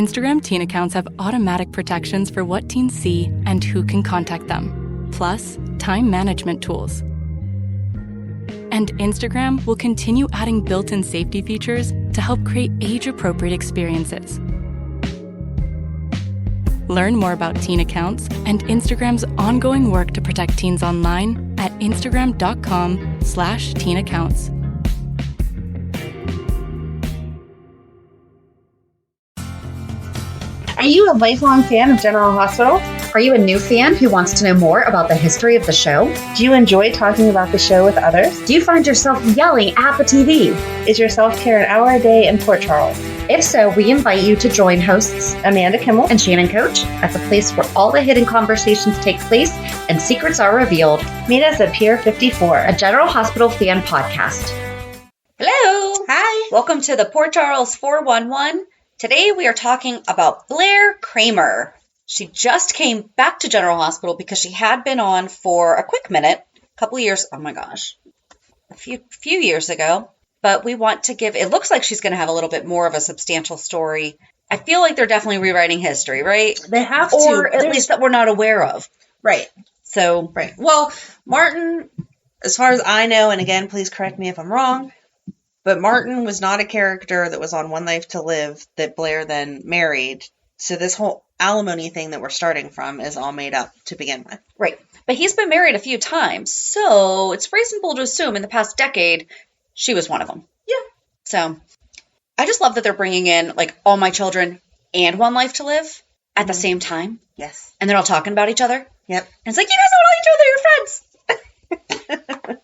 Instagram teen accounts have automatic protections for what teens see and who can contact them, plus time management tools. And Instagram will continue adding built-in safety features to help create age-appropriate experiences. Learn more about teen accounts and Instagram's ongoing work to protect teens online at instagram.com/teenaccounts. Are you a lifelong fan of General Hospital? Are you a new fan who wants to know more about the history of the show? Do you enjoy talking about the show with others? Do you find yourself yelling at the TV? Is your self-care an hour a day in Port Charles? If so, we invite you to join hosts Amanda Kimmel and Shannon Coach at the place where all the hidden conversations take place and secrets are revealed. Meet us at Pier 54, a General Hospital fan podcast. Hello! Hi! Welcome to the Port Charles 411. Today we are talking about Blair Cramer. She just came back to General Hospital because she had been on for a quick minute, a couple years, oh my gosh, a few years ago. But we want to give, it looks like she's going to have a little bit more of a substantial story. I feel like they're definitely rewriting history, right? They have or to. At least that we're not aware of. Right. So, Right. Well, Martin, as far as I know, and again, please correct me if I'm wrong, but Martin was not a character that was on One Life to Live that Blair then married. So this whole alimony thing that we're starting from is all made up to begin with. Right. But he's been married a few times, so it's reasonable to assume in the past decade, she was one of them. Yeah. So I just love that they're bringing in like All My Children and One Life to Live at the same time. Yes. And they're all talking about each other. Yep. And it's like, you guys know each other, you're friends.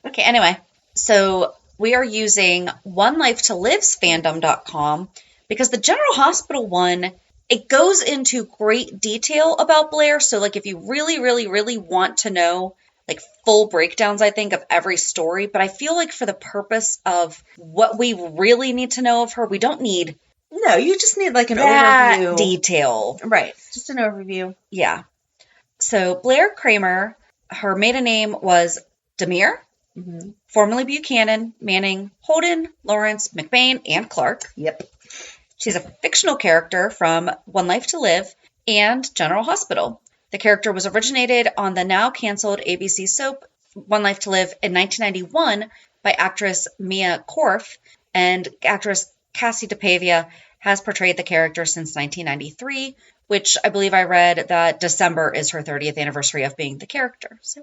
Okay, anyway. So we are using OneLifeToLivesFandom.com because the General Hospital one, it goes into great detail about Blair. So like if you really, really, really want to know like full breakdowns, I think, of every story. But I feel like for the purpose of what we really need to know of her, we don't need No, you just need like an that overview. detail. Right. Just an overview. Yeah. So Blair Cramer, her maiden name was Demir, formerly Buchanan, Manning, Holden, Lawrence, McBain, and Clark. Yep. She's a fictional character from One Life to Live and General Hospital. The character was originated on the now canceled ABC soap One Life to Live in 1991 by actress Mia Korf, and actress Cassie DePavia has portrayed the character since 1993, which I believe I read that December is her 30th anniversary of being the character. So,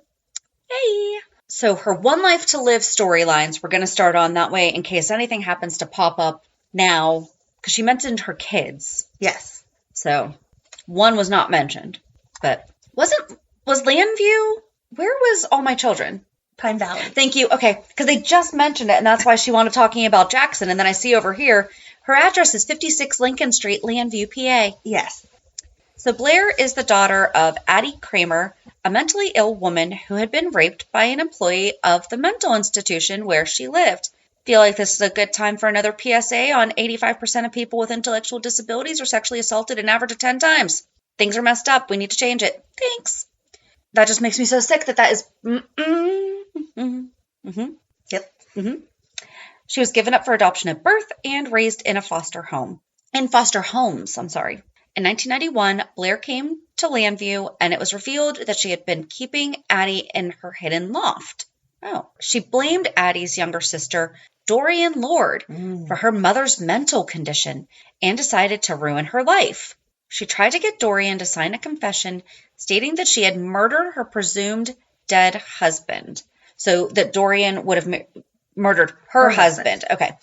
hey! So her One Life to Live storylines, we're going to start on that way in case anything happens to pop up now, because she mentioned her kids. Yes. So one was not mentioned, but was Landview? Where was All My Children? Pine Valley. Thank you. Okay, because they just mentioned it, and that's why she wanted talking about Jackson. And then I see over here, her address is 56 Lincoln Street, Landview, PA. Yes. So Blair is the daughter of Addie Cramer, a mentally ill woman who had been raped by an employee of the mental institution where she lived. Feel like this is a good time for another PSA on 85% of people with intellectual disabilities are sexually assaulted an average of 10 times. Things are messed up. We need to change it. Thanks. That just makes me so sick that is... Yep. She was given up for adoption at birth and raised in foster homes. In 1991, Blair came to Landview, and it was revealed that she had been keeping Addie in her hidden loft. Oh. She blamed Addie's younger sister, Dorian Lord, for her mother's mental condition and decided to ruin her life. She tried to get Dorian to sign a confession stating that she had murdered her presumed dead husband. So that Dorian would have murdered her husband. Okay.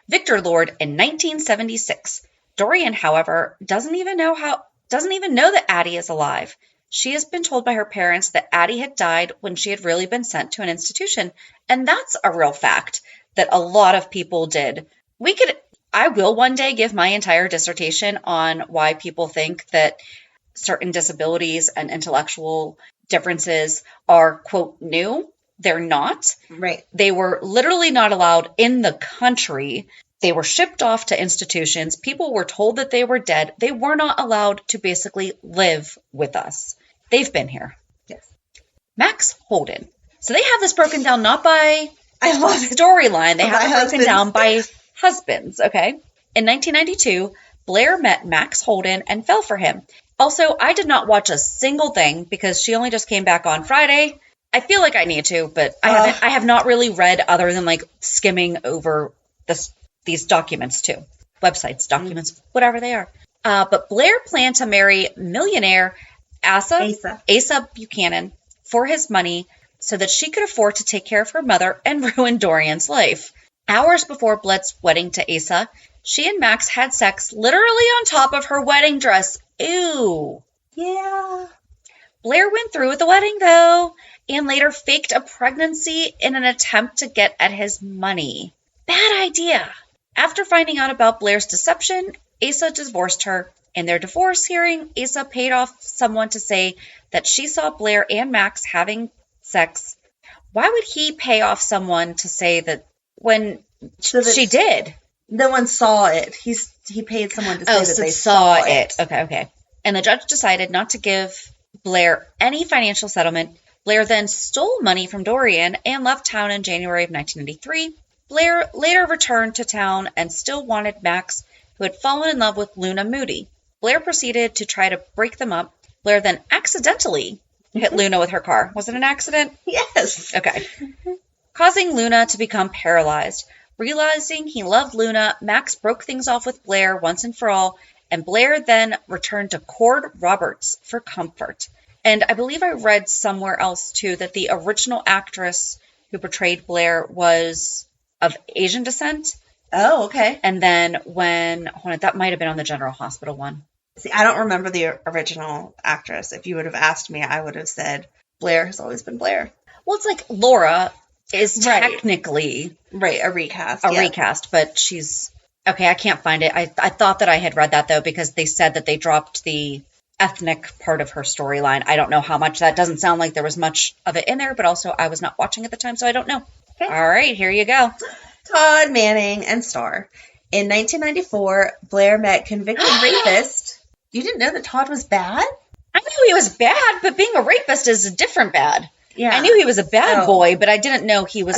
Victor Lord in 1976. Dorian, however, doesn't even know that Addie is alive. She has been told by her parents that Addie had died when she had really been sent to an institution. And that's a real fact that a lot of people did. I will one day give my entire dissertation on why people think that certain disabilities and intellectual differences are, quote, new. They're not. Right. They were literally not allowed in the country. They were shipped off to institutions. People were told that they were dead. They were not allowed to basically live with us. They've been here. Yes. Max Holden. So they have this broken down not by I love it. storyline. They have it broken husbands. down by husbands, okay? In 1992, Blair met Max Holden and fell for him. Also, I did not watch a single thing because she only just came back on Friday. I feel like I need to, but I have not really read other than like skimming over these documents too. Websites, documents, whatever they are. But Blair planned to marry millionaire Asa Buchanan for his money so that she could afford to take care of her mother and ruin Dorian's life. Hours before Blair's wedding to Asa, she and Max had sex literally on top of her wedding dress. Ew. Yeah. Blair went through with the wedding, though, and later faked a pregnancy in an attempt to get at his money. Bad idea. After finding out about Blair's deception, Asa divorced her. In their divorce hearing, Asa paid off someone to say that she saw Blair and Max having sex. Why would he pay off someone to say that when she did? No one saw it. He paid someone to say that they saw it. Okay. And the judge decided not to give Blair any financial settlement. Blair then stole money from Dorian and left town in January of 1993. Blair later returned to town and still wanted Max, who had fallen in love with Luna Moody. Blair proceeded to try to break them up. Blair then accidentally hit Luna with her car. Was it an accident? Yes. Okay. Causing Luna to become paralyzed. Realizing he loved Luna, Max broke things off with Blair once and for all, and Blair then returned to Cord Roberts for comfort. And I believe I read somewhere else, too, that the original actress who portrayed Blair was of Asian descent. Oh, okay. And then that might have been on the General Hospital one. See, I don't remember the original actress. If you would have asked me, I would have said Blair has always been Blair. Well, it's like Laura is technically a recast. Recast, but she's okay. I can't find it. I thought that I had read that though because they said that they dropped the ethnic part of her storyline. I don't know how much. That doesn't sound like there was much of it in there, but also I was not watching at the time, so I don't know. Okay. All right, here you go. Todd Manning and Star. In 1994, Blair met convicted rapist. You didn't know that Todd was bad? I knew he was bad, but being a rapist is a different bad. Yeah. I knew he was a bad boy, but I didn't know he was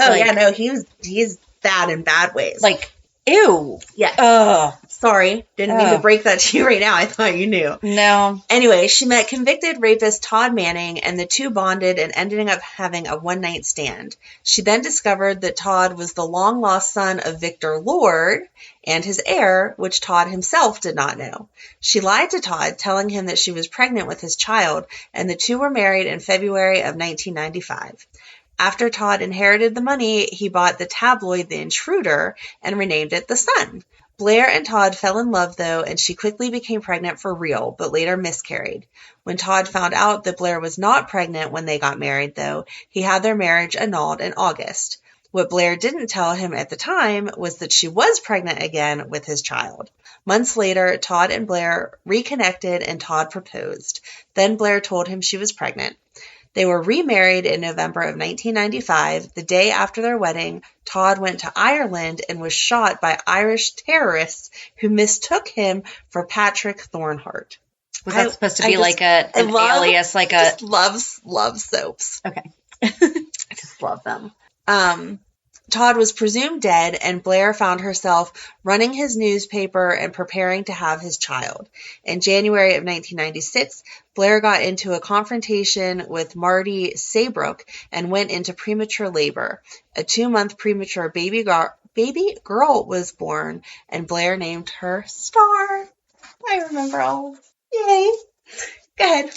he's bad in bad ways. Like, ew. Yeah. Ugh. Sorry. Didn't mean to break that to you right now. I thought you knew. No. Anyway, she met convicted rapist Todd Manning, and the two bonded and ended up having a one-night stand. She then discovered that Todd was the long-lost son of Victor Lord and his heir, which Todd himself did not know. She lied to Todd, telling him that she was pregnant with his child, and the two were married in February of 1995. After Todd inherited the money, he bought the tabloid The Intruder and renamed it The Sun. Blair and Todd fell in love, though, and she quickly became pregnant for real, but later miscarried. When Todd found out that Blair was not pregnant when they got married, though, he had their marriage annulled in August. What Blair didn't tell him at the time was that she was pregnant again with his child. Months later, Todd and Blair reconnected and Todd proposed. Then Blair told him she was pregnant. They were remarried in November of 1995. The day after their wedding, Todd went to Ireland and was shot by Irish terrorists who mistook him for Patrick Thornhart. Was that supposed to be like an alias? Like I just love soaps. Okay. I just love them. Todd was presumed dead, and Blair found herself running his newspaper and preparing to have his child. In January of 1996, Blair got into a confrontation with Marty Saybrook and went into premature labor. A 2-month premature baby girl was born, and Blair named her Star. I remember all. Yay. Go ahead.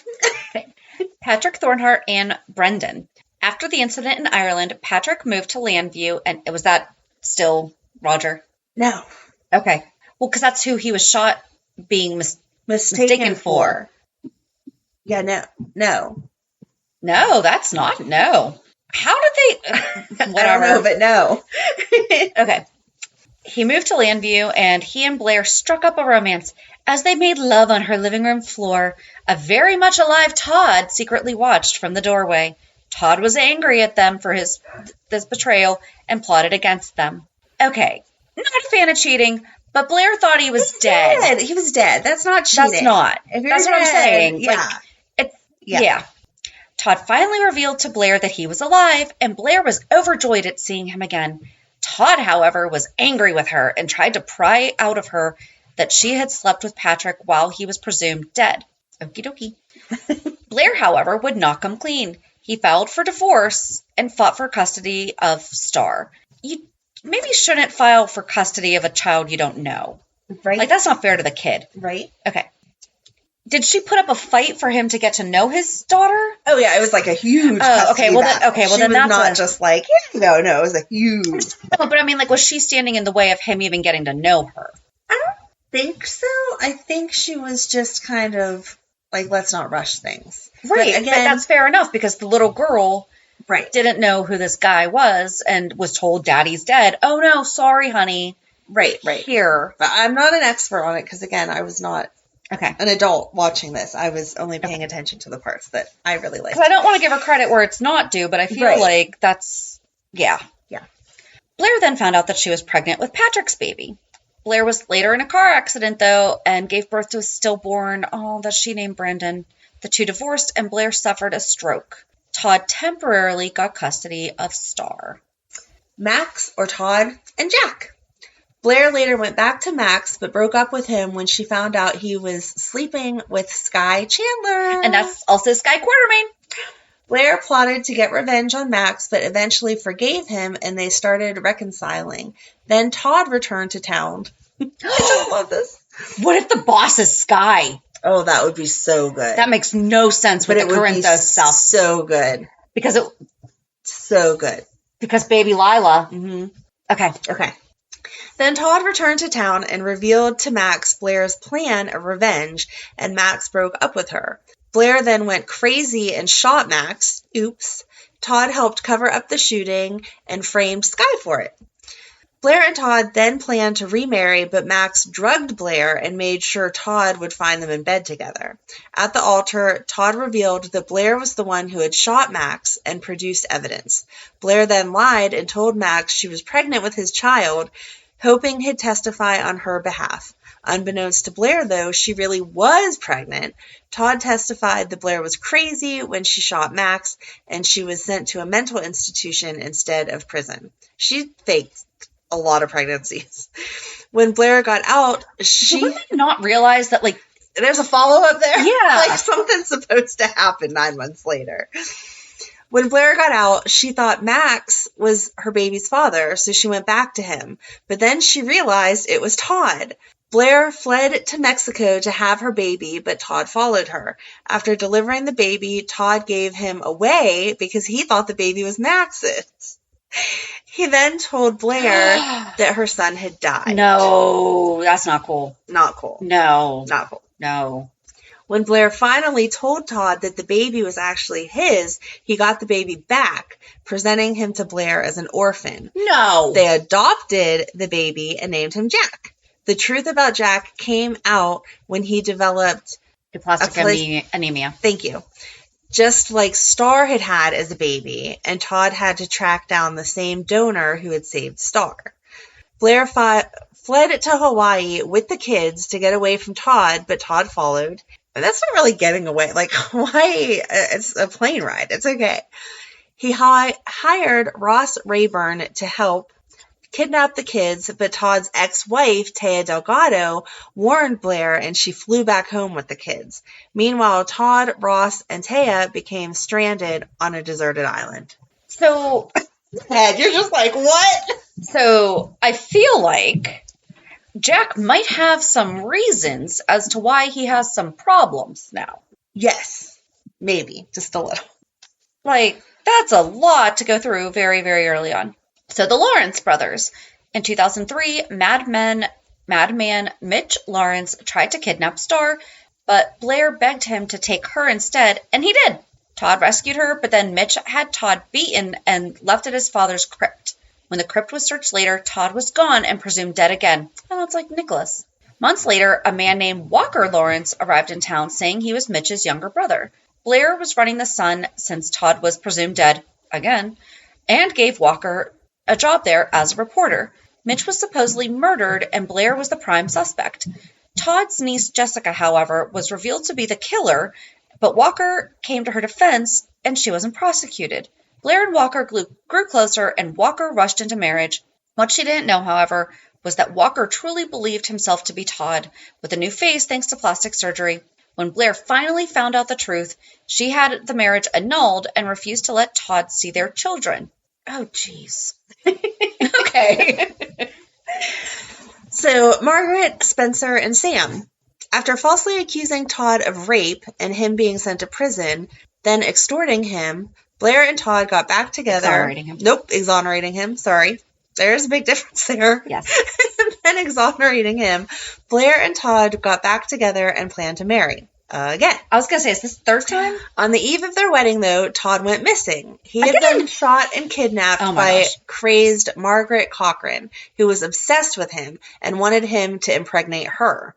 Patrick Thornhart and Brendan. After the incident in Ireland, Patrick moved to Llanview, and was that still Roger? No. Okay. Well, because that's who he was shot being mistaken for. Yeah, no. No, that's not. No. How did they... Whatever. I don't know, but no. Okay. He moved to Llanview, and he and Blair struck up a romance. As they made love on her living room floor, a very much alive Todd secretly watched from the doorway. Todd was angry at them for this betrayal and plotted against them. Okay, not a fan of cheating, but Blair thought he was dead. He was dead. That's not cheating. That's not. That's what I'm saying. Yeah. Yeah. Todd finally revealed to Blair that he was alive, and Blair was overjoyed at seeing him again. Todd, however, was angry with her and tried to pry out of her that she had slept with Patrick while he was presumed dead. Okie dokie. Blair, however, would not come clean. He filed for divorce and fought for custody of Star. You maybe shouldn't file for custody of a child you don't know. Right. Like, that's not fair to the kid. Right. Okay. Did she put up a fight for him to get to know his daughter? Oh, yeah, it was like a huge okay, well, then, okay, well, she then was that's not just like, no, it was a huge... No, but I mean, like, was she standing in the way of him even getting to know her? I don't think so. I think she was just kind of like, let's not rush things. Right, but that's fair enough, because the little girl didn't know who this guy was and was told daddy's dead. Oh, no, sorry, honey. Right. Here. But I'm not an expert on it because, again, I was not an adult watching this. I was only paying attention to the parts that I really liked. Because I don't want to give her credit where it's not due, but I feel like that's, yeah. Blair then found out that she was pregnant with Patrick's baby. Blair was later in a car accident, though, and gave birth to a stillborn, that she named Brandon. The two divorced, and Blair suffered a stroke. Todd temporarily got custody of Star. Max, or Todd, and Jack. Blair later went back to Max, but broke up with him when she found out he was sleeping with Sky Chandler. And that's also Sky Quartermaine. Blair plotted to get revenge on Max, but eventually forgave him, and they started reconciling. Then Todd returned to town. I just love this. What if the boss is Sky? Oh, that would be so good. That makes no sense with the Corinthos stuff. So good. So good. Because baby Lila. Mm-hmm. Okay. Then Todd returned to town and revealed to Max Blair's plan of revenge, and Max broke up with her. Blair then went crazy and shot Max. Oops. Todd helped cover up the shooting and framed Sky for it. Blair and Todd then planned to remarry, but Max drugged Blair and made sure Todd would find them in bed together. At the altar, Todd revealed that Blair was the one who had shot Max and produced evidence. Blair then lied and told Max she was pregnant with his child, hoping he'd testify on her behalf. Unbeknownst to Blair, though, she really was pregnant. Todd testified that Blair was crazy when she shot Max, and she was sent to a mental institution instead of prison. She faked a lot of pregnancies. When Blair got out, Did women not realize that, like, there's a follow-up there? Yeah. Like, something's supposed to happen 9 months later. When Blair got out, she thought Max was her baby's father, so she went back to him. But then she realized it was Todd. Blair fled to Mexico to have her baby, but Todd followed her. After delivering the baby, Todd gave him away because he thought the baby was Max's. He then told Blair that her son had died. No, that's not cool. Not cool. No. Not cool. No. When Blair finally told Todd that the baby was actually his, he got the baby back, presenting him to Blair as an orphan. No. They adopted the baby and named him Jack. The truth about Jack came out when he developed aplastic anemia. Thank you. Just like Star had as a baby, and Todd had to track down the same donor who had saved Star. Blair fled to Hawaii with the kids to get away from Todd, but Todd followed. And that's not really getting away. Like, Hawaii, it's a plane ride. It's okay. He hired Ross Rayburn to help kidnap the kids, but Todd's ex-wife, Taya Delgado, warned Blair, and she flew back home with the kids. Meanwhile, Todd, Ross, and Taya became stranded on a deserted island. So, you're just like, what? So, I feel like Jack might have some reasons as to why he has some problems now. Yes. Maybe. Just a little. Like, that's a lot to go through very, very early on. So the Lawrence brothers. In 2003, madman Mitch Lawrence tried to kidnap Star, but Blair begged him to take her instead, and he did. Todd rescued her, but then Mitch had Todd beaten and left at his father's crypt. When the crypt was searched later, Todd was gone and presumed dead again. Oh, it's like Nicholas. Months later, a man named Walker Lawrence arrived in town saying he was Mitch's younger brother. Blair was running the Sun since Todd was presumed dead again, and gave Walker a job there as a reporter. Mitch was supposedly murdered, and Blair was the prime suspect. Todd's niece, Jessica, however, was revealed to be the killer, but Walker came to her defense, and she wasn't prosecuted. Blair and Walker grew closer, and Walker rushed into marriage. What she didn't know, however, was that Walker truly believed himself to be Todd, with a new face thanks to plastic surgery. When Blair finally found out the truth, she had the marriage annulled and refused to let Todd see their children. Oh, jeez. Okay. So, Margaret, Spencer, and Sam. After falsely accusing Todd of rape and him being sent to prison, then extorting him, Blair and Todd got back together. Exonerating him. Nope, exonerating him. Sorry. There's a big difference there. Yes. Then exonerating him, Blair and Todd got back together and planned to marry. Again. I was going to say, is this the third time? On the eve of their wedding, though, Todd went missing. He had been shot and kidnapped by crazed Margaret Cochran, who was obsessed with him and wanted him to impregnate her.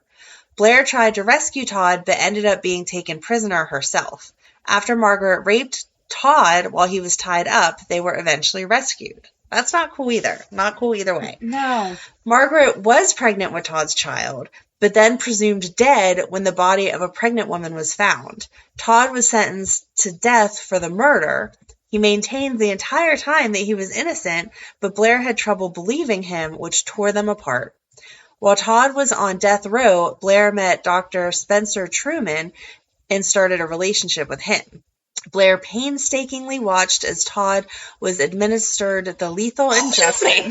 Blair tried to rescue Todd, but ended up being taken prisoner herself. After Margaret raped Todd while he was tied up, they were eventually rescued. That's not cool either. Not cool either way. No. Margaret was pregnant with Todd's child, but then presumed dead when the body of a pregnant woman was found. Todd was sentenced to death for the murder. He maintained the entire time that he was innocent, but Blair had trouble believing him, which tore them apart. While Todd was on death row, Blair met Dr. Spencer Truman and started a relationship with him. Blair painstakingly watched as Todd was administered the lethal injection.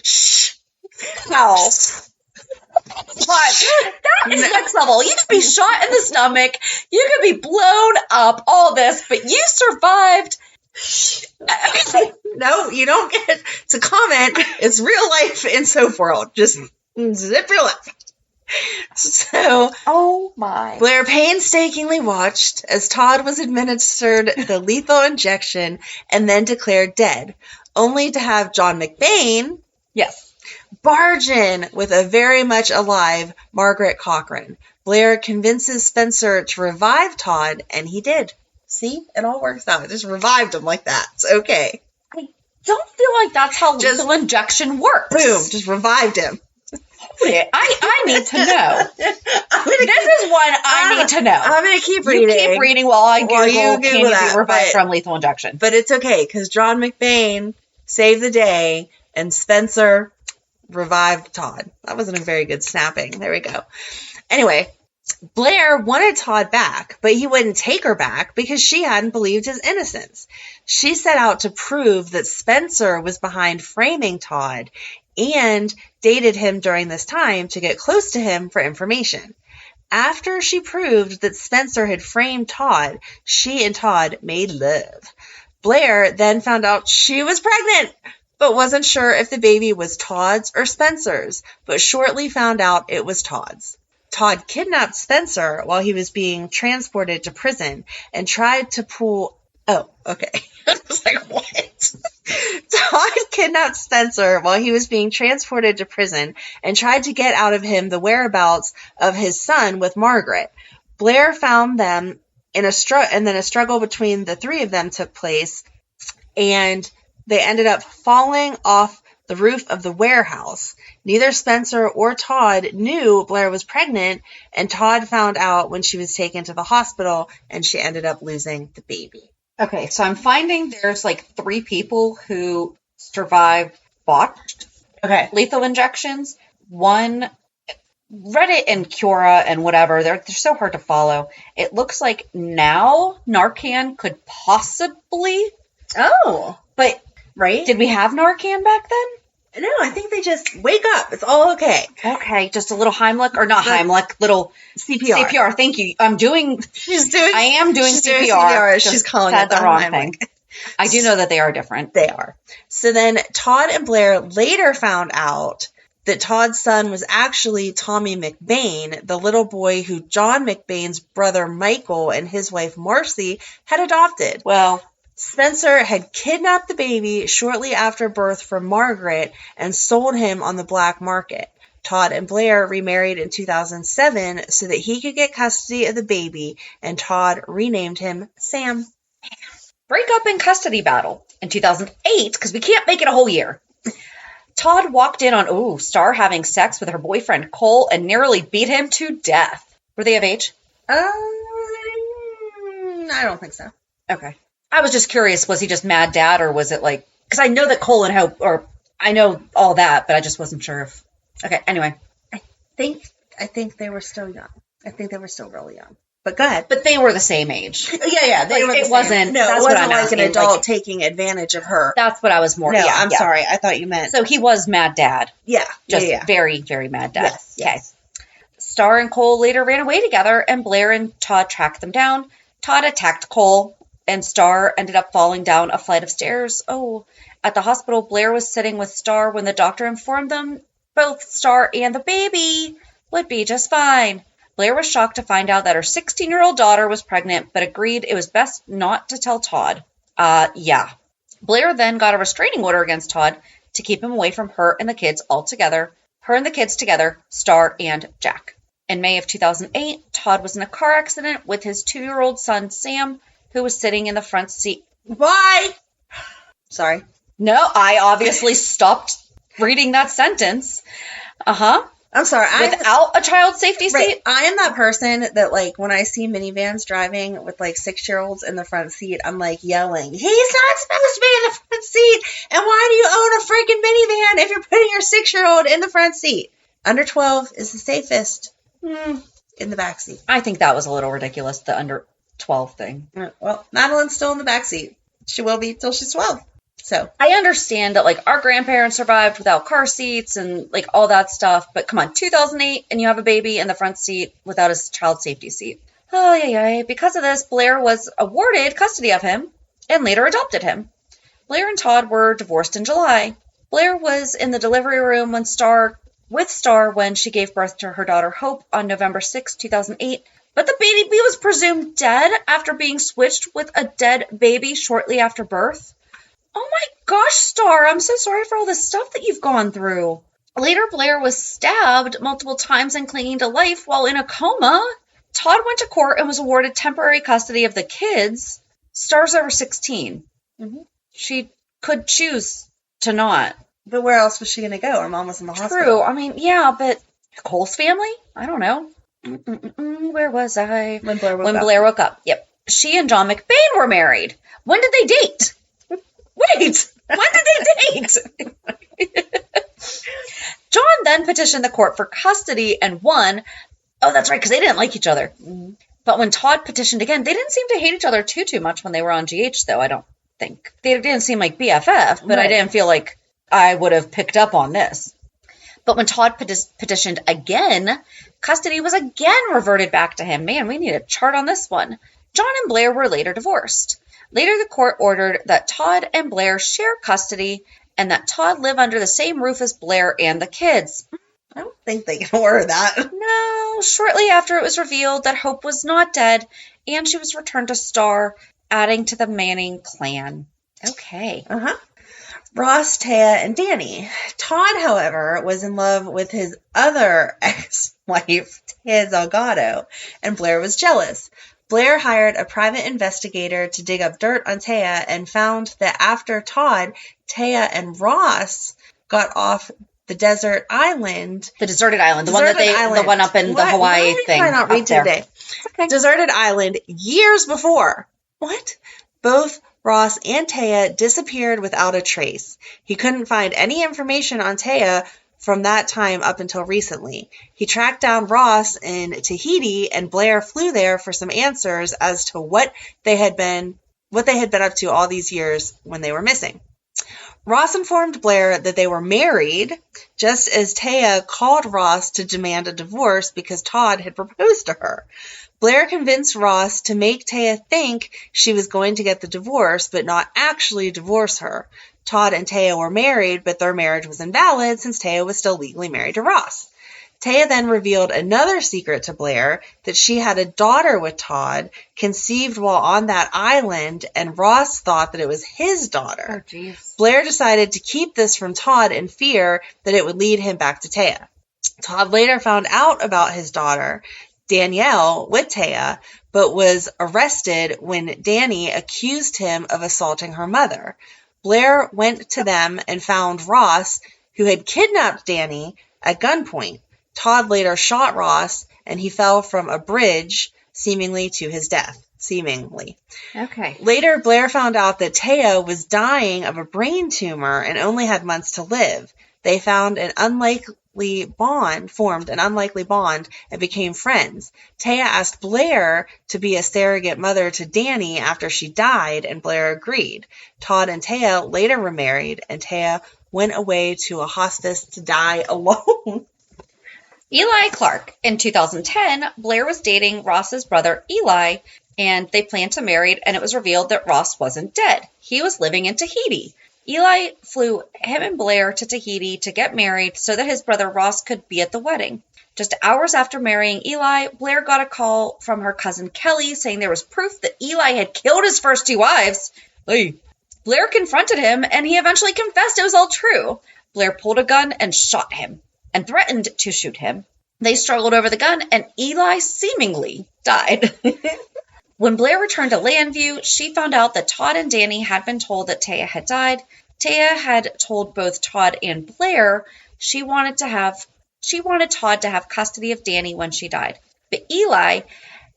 Shh. No. What? That is next level. You could be shot in the stomach. You could be blown up. All this, but you survived. No, you don't get to comment. It's real life in Soap World. Just zip your lip. So, oh my. Blair painstakingly watched as Todd was administered the lethal injection and then declared dead, only to have John McBain barge in with a very much alive Margaret Cochran. Blair convinces Spencer to revive Todd, and he did. See? It all works out. It just revived him like that. It's okay. I don't feel like that's how lethal injection works. Boom. Just revived him. I need to know. This is one I need to know. I'm going to keep reading. You keep reading while I Google can you be revived from lethal injection. But it's okay, because John McBain saved the day, and Spencer revived Todd. That wasn't a very good snapping. There we go. Anyway, Blair wanted Todd back, but he wouldn't take her back because she hadn't believed his innocence. She set out to prove that Spencer was behind framing Todd and dated him during this time to get close to him for information. After she proved that Spencer had framed Todd, she and Todd made love. Blair then found out she was pregnant, but wasn't sure if the baby was Todd's or Spencer's, but shortly found out it was Todd's. Todd kidnapped Spencer while he was being transported to prison and tried to pull... Oh, okay. I was like, what? Todd kidnapped Spencer while he was being transported to prison and tried to get out of him the whereabouts of his son with Margaret. Blair found them and then a struggle between the three of them took place, and they ended up falling off the roof of the warehouse. Neither Spencer or Todd knew Blair was pregnant, and Todd found out when she was taken to the hospital, and she ended up losing the baby. Okay, so I'm finding there's like 3 people who survived botched lethal injections. One, Reddit and Cura and whatever, they're so hard to follow. It looks like now Narcan could possibly. Oh. But, right? Did we have Narcan back then? No, I think they just wake up. It's all okay. Okay, just a little Heimlich, or not Heimlich, little CPR. CPR, thank you. I am doing CPR. She's calling it the wrong thing. I do know that they are different. They are. So then Todd and Blair later found out that Todd's son was actually Tommy McBain, the little boy who John McBain's brother Michael and his wife Marcy had adopted. Well, Spencer had kidnapped the baby shortly after birth from Margaret and sold him on the black market. Todd and Blair remarried in 2007 so that he could get custody of the baby, and Todd renamed him Sam. Breakup and custody battle in 2008, because we can't make it a whole year. Todd walked in on Star having sex with her boyfriend Cole and nearly beat him to death. Were they of age? I don't think so. Okay. I was just curious, was he just mad dad, or was it like, because I know that Cole and Hope, or I know all that, but I just wasn't sure if... Okay, anyway. I think they were still young. I think they were still really young. But go ahead. But they were the same age. Yeah, they were the it same. wasn't... No, that's it what wasn't I'm like asking. an adult taking advantage of her. That's what I was more... No, yeah, I'm sorry. I thought you meant... So he was mad dad. Yeah. Just yeah. very, very mad dad. Yes, Okay. yes. Star and Cole later ran away together, and Blair and Todd tracked them down. Todd attacked Cole, and Star ended up falling down a flight of stairs. Oh, at the hospital, Blair was sitting with Star when the doctor informed them both Star and the baby would be just fine. Blair was shocked to find out that her 16-year-old daughter was pregnant, but agreed it was best not to tell Todd. Yeah. Blair then got a restraining order against Todd to keep him away from her and the kids altogether. Her and the kids together, Star and Jack. In May of 2008, Todd was in a car accident with his 2-year-old son, Sam, who was sitting in the front seat. Why? Sorry. No, I obviously stopped reading that sentence. Uh-huh. I'm sorry. Without a child safety seat? Right. I am that person that, like, when I see minivans driving with, like, 6-year-olds in the front seat, I'm, like, yelling, he's not supposed to be in the front seat! And why do you own a freaking minivan if you're putting your 6-year-old in the front seat? Under 12 is the safest in the back seat. I think that was a little ridiculous, the under 12 thing. Well, Madeline's still in the back seat. She will be till she's 12. So I understand that, like, our grandparents survived without car seats and, like, all that stuff. But come on, 2008, and you have a baby in the front seat without a child safety seat. Oh, yeah. Because of this, Blair was awarded custody of him and later adopted him. Blair and Todd were divorced in July. Blair was in the delivery room with Star when she gave birth to her daughter Hope on November 6, 2008. But the baby was presumed dead after being switched with a dead baby shortly after birth. Oh my gosh, Star, I'm so sorry for all the stuff that you've gone through. Later, Blair was stabbed multiple times and clinging to life while in a coma. Todd went to court and was awarded temporary custody of the kids. Star's over 16. Mm-hmm. She could choose to not. But where else was she going to go? Her mom was in the hospital. True. I mean, yeah, but Cole's family? I don't know. Where was I? When Blair woke up. When Blair woke up. Yep. She and John McBain were married. When did they date? Wait, when did they date? John then petitioned the court for custody and won. Oh, that's right, because they didn't like each other. Mm-hmm. But when Todd petitioned again, they didn't seem to hate each other too much when they were on GH, though, I don't think. They didn't seem like BFF, but right. I didn't feel like I would have picked up on this. But when Todd petitioned again, custody was again reverted back to him. Man, we need a chart on this one. John and Blair were later divorced. Later, the court ordered that Todd and Blair share custody and that Todd live under the same roof as Blair and the kids. I don't think they can order that. No, shortly after it was revealed that Hope was not dead and she was returned to Star, adding to the Manning clan. Okay. Uh-huh. Ross, Taya, and Danny. Todd, however, was in love with his other ex-wife, Taya Delgado, and Blair was jealous. Blair hired a private investigator to dig up dirt on Taya and found that after Todd, Taya and Ross got off the desert island. The deserted island. The one up in the Hawaii thing. Why not read today? Okay. Deserted island years before. What? Both Ross and Taya disappeared without a trace. He couldn't find any information on Taya from that time up until recently. He tracked down Ross in Tahiti, and Blair flew there for some answers as to what they had been up to all these years when they were missing. Ross informed Blair that they were married, just as Taya called Ross to demand a divorce because Todd had proposed to her. Blair convinced Ross to make Taya think she was going to get the divorce, but not actually divorce her. Todd and Taya were married, but their marriage was invalid since Taya was still legally married to Ross. Taya then revealed another secret to Blair, that she had a daughter with Todd, conceived while on that island, and Ross thought that it was his daughter. Oh, jeez. Blair decided to keep this from Todd in fear that it would lead him back to Taya. Todd later found out about his daughter, Danielle, with Taya, but was arrested when Danny accused him of assaulting her mother. Blair went to them and found Ross, who had kidnapped Danny, at gunpoint. Todd later shot Ross, and he fell from a bridge seemingly to his death. Seemingly. Okay. Later, Blair found out that Taya was dying of a brain tumor and only had months to live. They formed an unlikely bond, and became friends. Taya asked Blair to be a surrogate mother to Danny after she died, and Blair agreed. Todd and Taya later remarried, and Taya went away to a hospice to die alone. Eli Clark. In 2010, Blair was dating Ross's brother Eli, and they planned to marry, and it was revealed that Ross wasn't dead. He was living in Tahiti. Eli flew him and Blair to Tahiti to get married so that his brother Ross could be at the wedding. Just hours after marrying Eli, Blair got a call from her cousin Kelly saying there was proof that Eli had killed his first 2 wives. Hey. Blair confronted him, and he eventually confessed it was all true. Blair pulled a gun and shot him and threatened to shoot him. They struggled over the gun, and Eli seemingly died. When Blair returned to Landview, she found out that Todd and Danny had been told that Taya had died. Taya had told both Todd and Blair she wanted Todd to have custody of Danny when she died. But Eli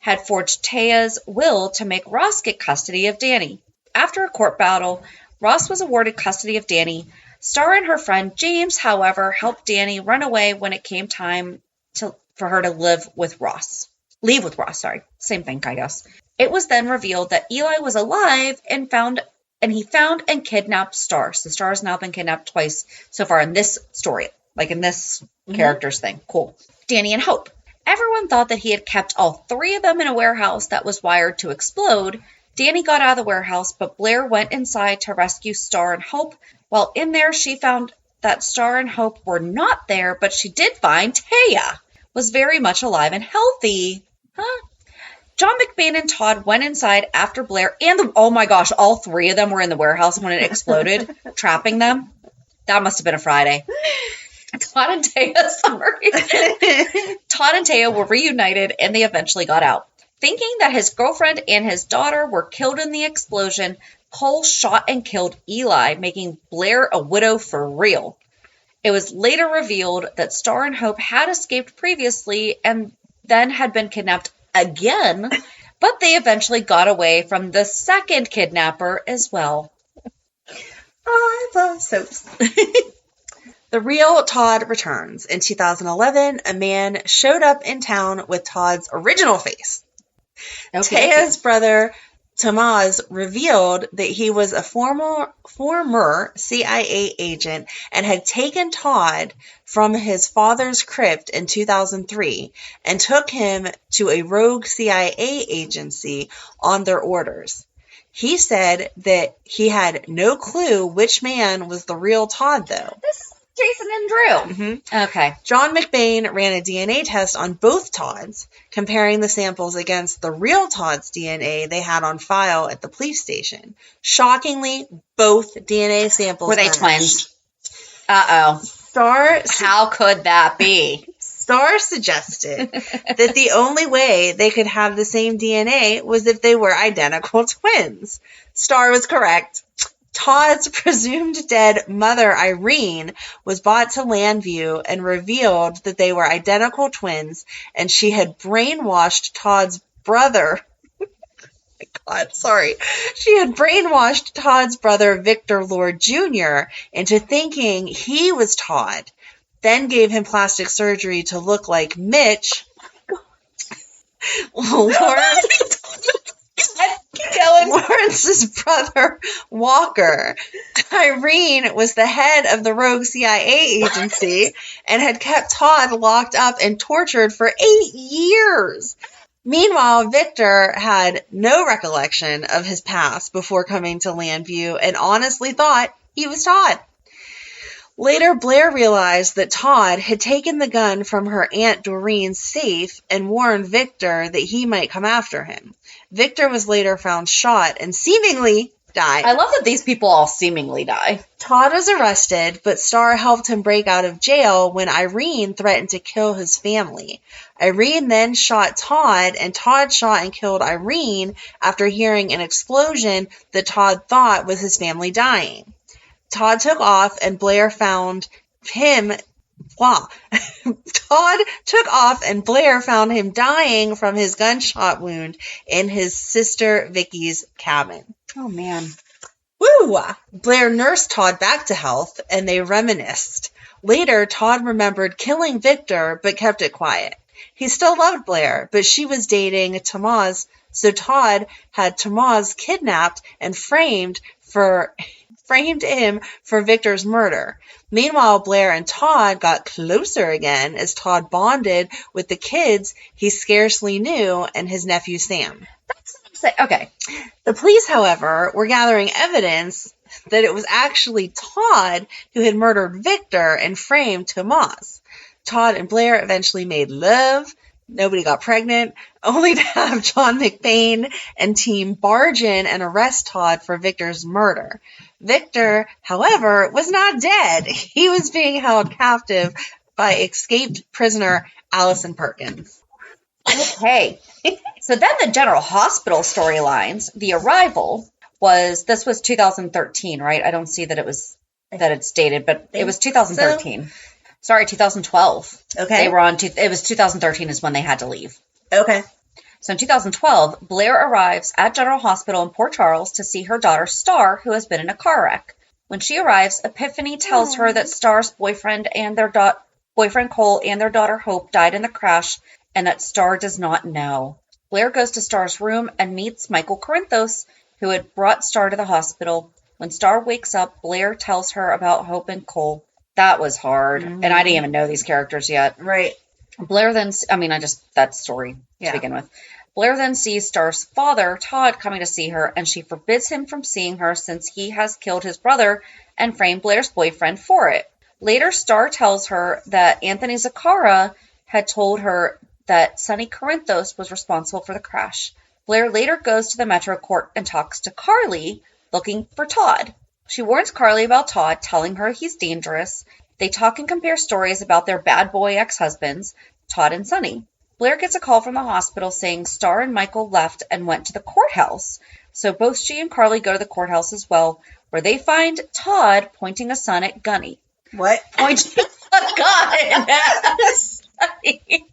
had forged Taya's will to make Ross get custody of Danny. After a court battle, Ross was awarded custody of Danny. Star and her friend James, however, helped Danny run away when it came time for her to leave with Ross. Same thing, I guess. It was then revealed that Eli was alive and he found and kidnapped Star. So Star has now been kidnapped twice so far in this story, like in this character's thing. Cool. Danny and Hope. Everyone thought that he had kept all 3 of them in a warehouse that was wired to explode. Danny got out of the warehouse, but Blair went inside to rescue Star and Hope. While in there, she found that Star and Hope were not there, but she did find Taya was very much alive and healthy. John McBain and Todd went inside after Blair and oh my gosh, all 3 of them were in the warehouse when it exploded, trapping them. That must have been a Friday. Todd and Taya were reunited, and they eventually got out. Thinking that his girlfriend and his daughter were killed in the explosion, Cole shot and killed Eli, making Blair a widow for real. It was later revealed that Star and Hope had escaped previously and then had been kidnapped again, but they eventually got away from the second kidnapper as well. I love soaps. The real Todd returns. In 2011, a man showed up in town with Todd's original face. Okay. Taya's brother, Tamaz, revealed that he was a former CIA agent and had taken Todd from his father's crypt in 2003 and took him to a rogue CIA agency on their orders. He said that he had no clue which man was the real Todd, though. Jason and Drew. Mm-hmm. Okay. John McBain ran a DNA test on both Todds, comparing the samples against the real Todd's DNA they had on file at the police station. Shockingly, both DNA samples were they twins? Uh-oh. How could that be? Star suggested that the only way they could have the same DNA was if they were identical twins. Star was correct. Todd's presumed dead mother, Irene, was brought to Landview and revealed that they were identical twins, and she had brainwashed Todd's brother. She had brainwashed Todd's brother, Victor Lord Jr., into thinking he was Todd, then gave him plastic surgery to look like Mitch. Lawrence's brother, Walker. Irene was the head of the rogue CIA agency and had kept Todd locked up and tortured for 8 years. Meanwhile, Victor had no recollection of his past before coming to Landview and honestly thought he was Todd. Later, Blair realized that Todd had taken the gun from her Aunt Doreen's safe and warned Victor that he might come after him. Victor was later found shot and seemingly died. I love that these people all seemingly die. Todd was arrested, but Star helped him break out of jail when Irene threatened to kill his family. Irene then shot Todd, and Todd shot and killed Irene after hearing an explosion that Todd thought was his family dying. Todd took off, and Blair found him Wow. Todd took off and Blair found him dying from his gunshot wound in his sister Vicky's cabin. Oh, man. Woo! Blair nursed Todd back to health and they reminisced. Later, Todd remembered killing Victor but kept it quiet. He still loved Blair, but she was dating Tomas, so Todd had Tomas kidnapped and framed him for Victor's murder. Meanwhile, Blair and Todd got closer again as Todd bonded with the kids he scarcely knew and his nephew Sam. That's what I'm saying. Okay. The police, however, were gathering evidence that it was actually Todd who had murdered Victor and framed Tomas. Todd and Blair eventually made love. Nobody got pregnant, only to have John McBain and team barge in and arrest Todd for Victor's murder. Victor, however, was not dead. He was being held captive by escaped prisoner Allison Perkins. Okay. So then the General Hospital storylines, the arrival this was 2013, right? I don't see that it's dated, but it was 2013. So? Sorry, 2012. Okay. They were on, it was 2013 is when they had to leave. Okay. So in 2012, Blair arrives at General Hospital in Port Charles to see her daughter Star, who has been in a car wreck. When she arrives, Epiphany tells her that Star's boyfriend and their boyfriend Cole and their daughter Hope died in the crash and that Star does not know. Blair goes to Star's room and meets Michael Corinthos, who had brought Star to the hospital. When Star wakes up, Blair tells her about Hope and Cole. That was hard. And I didn't even know these characters yet. Right. Blair then, that story to begin with. Blair then sees Star's father, Todd, coming to see her, and she forbids him from seeing her since he has killed his brother and framed Blair's boyfriend for it. Later, Star tells her that Anthony Zaccara had told her that Sonny Corinthos was responsible for the crash. Blair later goes to the Metro Court and talks to Carly, looking for Todd. She warns Carly about Todd, telling her he's dangerous. They talk and compare stories about their bad boy ex-husbands, Todd and Sonny. Blair gets a call from the hospital saying Star and Michael left and went to the courthouse. So both she and Carly go to the courthouse as well, where they find Todd pointing a gun at Gunny. What? Pointing a gun at Sonny.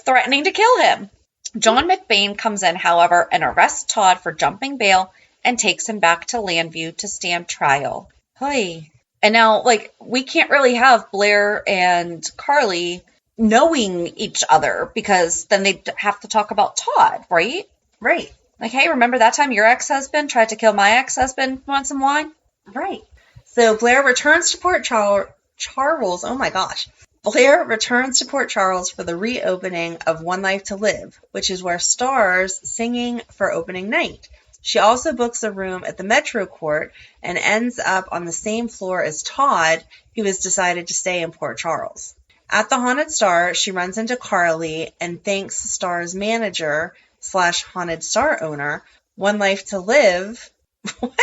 Threatening to kill him. John McBain comes in, however, and arrests Todd for jumping bail and takes him back to Landview to stand trial. Hey. And now, we can't really have Blair and Carly knowing each other because then they'd have to talk about Todd, right? Right. Hey, remember that time your ex-husband tried to kill my ex-husband? Want some wine? Right. So Blair returns to Port Charles. Oh my gosh. Blair returns to Port Charles for the reopening of One Life to Live, which is where Star's singing for opening night. She also books a room at the Metro Court and ends up on the same floor as Todd, who has decided to stay in Port Charles. At the Haunted Star, she runs into Carly and thanks Star's manager / Haunted Star owner, One Life to Live. What?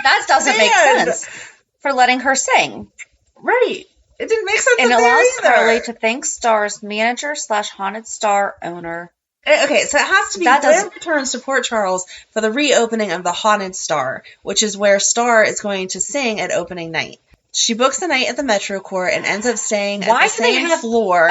That doesn't make sense. For letting her sing. Right. It didn't make sense. And allows Carly to thank Star's manager / Haunted Star owner. Okay, so it has to be Blair returns to Port Charles for the reopening of the Haunted Star, which is where Star is going to sing at opening night. She books the night at the Metro Court and ends up staying at the same floor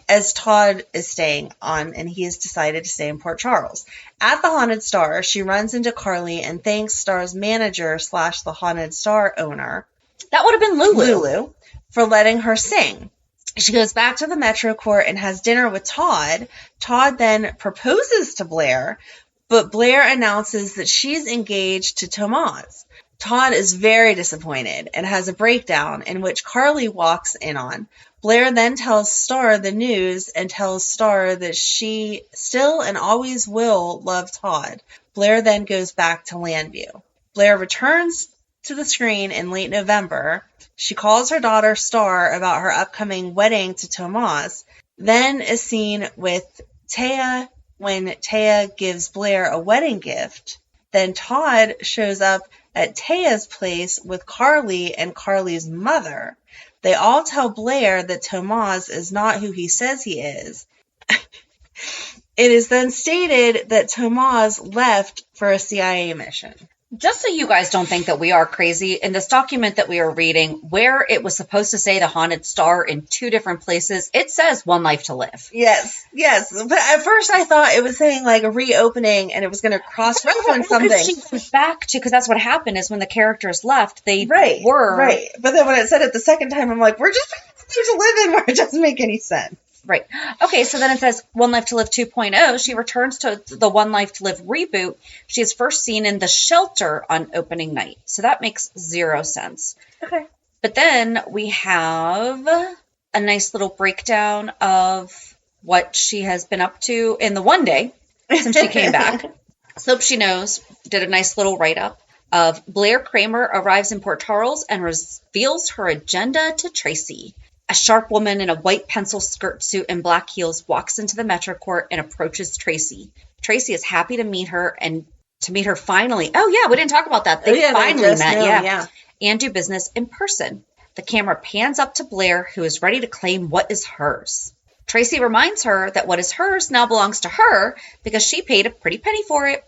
as Todd is staying on, and he has decided to stay in Port Charles. At the Haunted Star, she runs into Carly and thanks Star's manager / the Haunted Star owner. That would have been Lulu. For letting her sing. She goes back to the Metro Court and has dinner with Todd. Todd then proposes to Blair, but Blair announces that she's engaged to Tomas. Todd is very disappointed and has a breakdown in which Carly walks in on. Blair then tells Star the news and tells Star that she still and always will love Todd. Blair then goes back to Landview. Blair returns to the screen in late November. She calls her daughter Star about her upcoming wedding to Tomas, then is seen with Taya when Taya gives Blair a wedding gift. Then Todd shows up at Taya's place with Carly and Carly's mother. They all tell Blair that Tomas is not who he says he is. It is then stated that Tomas left for a CIA mission. Just so you guys don't think that we are crazy, in this document that we are reading, where it was supposed to say the haunted star in 2 different places, it says One Life to Live. Yes. But at first I thought it was saying like a reopening and it was going to cross-reference something. She went back to, because that's what happened is when the characters left, they were. Right. But then when it said it the second time, I'm like, we're just to live in where it doesn't make any sense. Right. Okay, so then it says One Life to Live 2.0. She returns to the One Life to Live reboot. She is first seen in the shelter on opening night. So that makes 0 sense. Okay. But then we have a nice little breakdown of what she has been up to in the one day since she came back. So She Knows did a nice little write-up of Blair Cramer arrives in Port Charles and reveals her agenda to Tracy. A sharp woman in a white pencil skirt suit and black heels walks into the Metro Court and approaches Tracy. Tracy is happy to meet her finally. Oh, yeah, we didn't talk about that. They finally met, and do business in person. The camera pans up to Blair, who is ready to claim what is hers. Tracy reminds her that what is hers now belongs to her because she paid a pretty penny for it.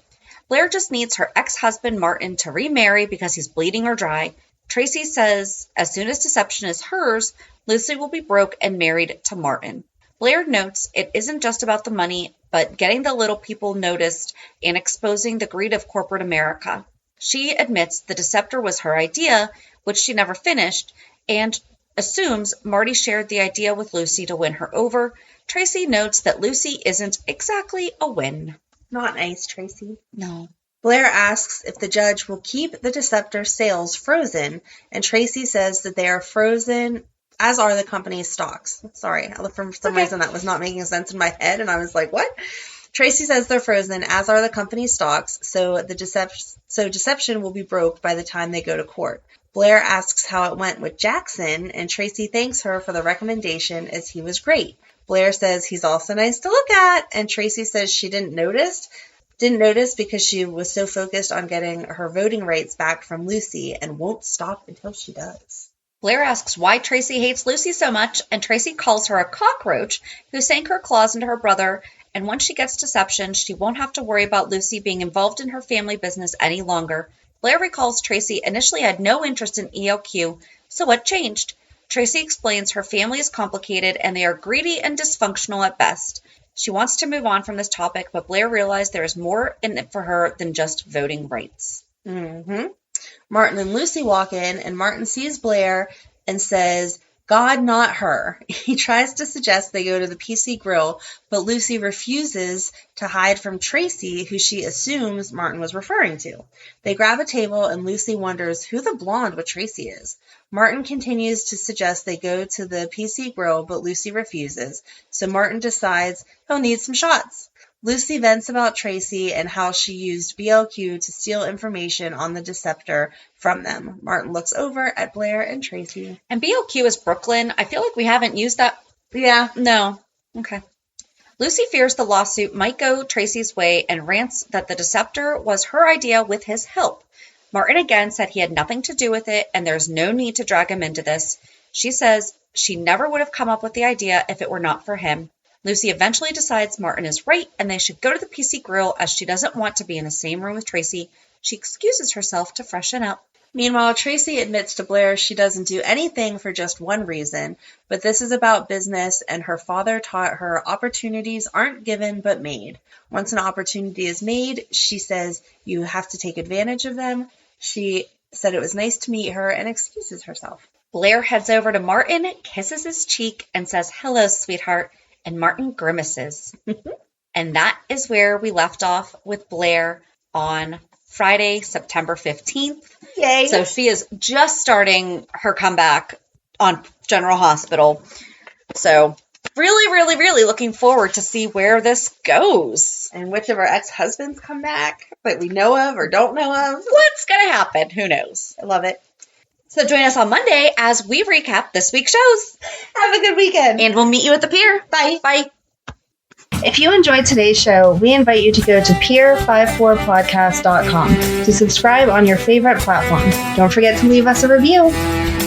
Blair just needs her ex-husband, Martin, to remarry because he's bleeding her dry. Tracy says as soon as deception is hers, Lucy will be broke and married to Martin. Blair notes it isn't just about the money, but getting the little people noticed and exposing the greed of corporate America. She admits the deceptor was her idea, which she never finished, and assumes Marty shared the idea with Lucy to win her over. Tracy notes that Lucy isn't exactly a win. Not nice, Tracy. No. Blair asks if the judge will keep the deceptor's sales frozen, and Tracy says that they are frozen, as are the company's stocks. Sorry, for some reason that was not making sense in my head, and I was like, what? Tracy says they're frozen, as are the company's stocks, so deception will be broke by the time they go to court. Blair asks how it went with Jackson, and Tracy thanks her for the recommendation as he was great. Blair says he's also nice to look at, and Tracy says she didn't notice because she was so focused on getting her voting rights back from Lucy and won't stop until she does. Blair asks why Tracy hates Lucy so much, and Tracy calls her a cockroach who sank her claws into her brother, and once she gets deception, she won't have to worry about Lucy being involved in her family business any longer. Blair recalls Tracy initially had no interest in ELQ, so what changed? Tracy explains her family is complicated and they are greedy and dysfunctional at best. She wants to move on from this topic, but Blair realized there is more in it for her than just voting rights. Mm-hmm. Martin and Lucy walk in, and Martin sees Blair and says, God, not her. He tries to suggest they go to the PC Grill, but Lucy refuses to hide from Tracy, who she assumes Martin was referring to. They grab a table, and Lucy wonders who the blonde with Tracy is. Martin continues to suggest they go to the PC Grill, but Lucy refuses, so Martin decides he'll need some shots. Lucy vents about Tracy and how she used BLQ to steal information on the deceptor from them. Martin looks over at Blair and Tracy. And BLQ is Brooklyn. I feel like we haven't used that. Yeah. No. Okay. Lucy fears the lawsuit might go Tracy's way and rants that the deceptor was her idea with his help. Martin again said he had nothing to do with it and there's no need to drag him into this. She says she never would have come up with the idea if it were not for him. Lucy eventually decides Martin is right and they should go to the PC Grill as she doesn't want to be in the same room with Tracy. She excuses herself to freshen up. Meanwhile, Tracy admits to Blair she doesn't do anything for just one reason, but this is about business, and her father taught her opportunities aren't given but made. Once an opportunity is made, she says you have to take advantage of them. She said it was nice to meet her and excuses herself. Blair heads over to Martin, kisses his cheek, and says, "Hello, sweetheart," and Martin grimaces. And that is where we left off with Blair on Friday, September 15th. Yay. So she is just starting her comeback on General Hospital. So really, really, really looking forward to see where this goes. And which of our ex-husbands come back that we know of or don't know of. What's going to happen? Who knows? I love it. So join us on Monday as we recap this week's shows. Have a good weekend. And we'll meet you at the pier. Bye. Bye. If you enjoyed today's show, we invite you to go to pier54podcast.com to subscribe on your favorite platform. Don't forget to leave us a review.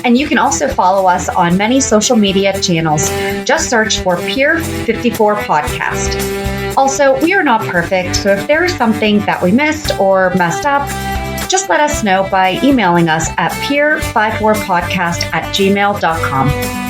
And you can also follow us on many social media channels. Just search for Pier 54 Podcast. Also, we are not perfect, so if there is something that we missed or messed up, just let us know by emailing us at peer54podcast@gmail.com.